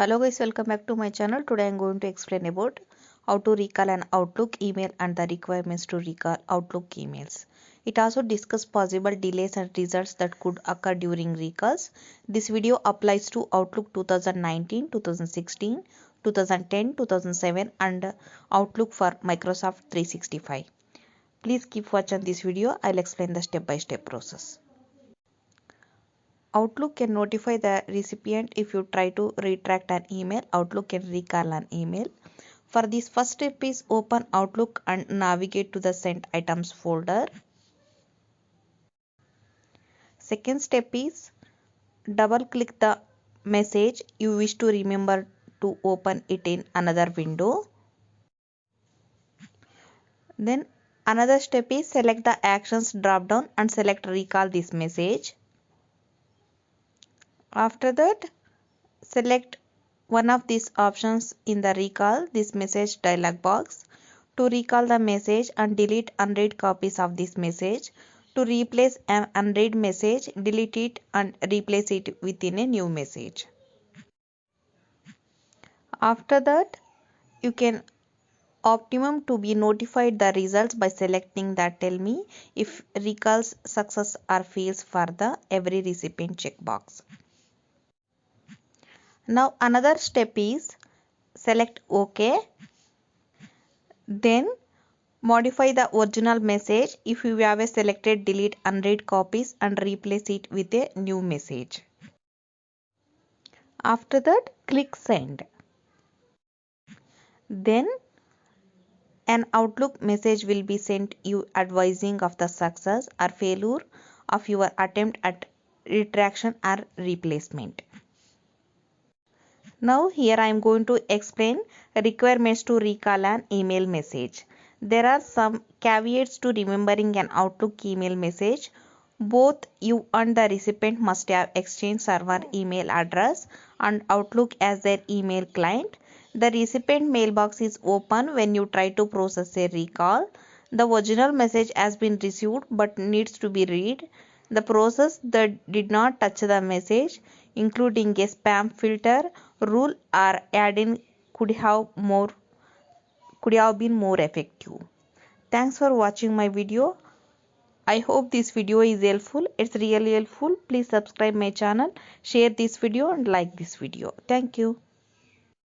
Hello guys, welcome back to my channel. Today I am going to explain about how to recall an Outlook email and the requirements to recall Outlook emails. It also discusses possible delays and results that could occur during recalls. This video applies to Outlook 2019, 2016, 2010, 2007 and Outlook for Microsoft 365. Please keep watching this video. I'll explain the step-by-step process. Outlook can notify the recipient if you try to retract an email. Outlook can recall an email. For this, first step is open Outlook and navigate to the sent items folder. Second step is double click the message you wish to remember to open it in another window. Then another step is select the actions drop down and select recall this message. After that, select one of these options in the recall this message dialog box to recall the message and delete unread copies of this message. To replace an unread message, delete it and replace it within a new message. After that, you can optimum to be notified the results by selecting the tell me if recalls success or fails for the every recipient checkbox. Now another step is select OK. Then modify the original message if you have selected delete unread copies and replace it with a new message. After that, click send. Then an Outlook message will be sent you advising of the success or failure of your attempt at retraction or replacement. Now here I am going to explain requirements to recall an email message. There are some caveats to remembering an Outlook email message. Both you and the recipient must have Exchange server email address and Outlook as their email client. The recipient mailbox is open when you try to process a recall. The original message has been received but needs to be read. The process that did not touch the message, including a spam filter rule or add-in, could have been more effective. Thanks for watching my video. I hope this video is helpful. It's really helpful. Please subscribe my channel, share this video and like this video. Thank you.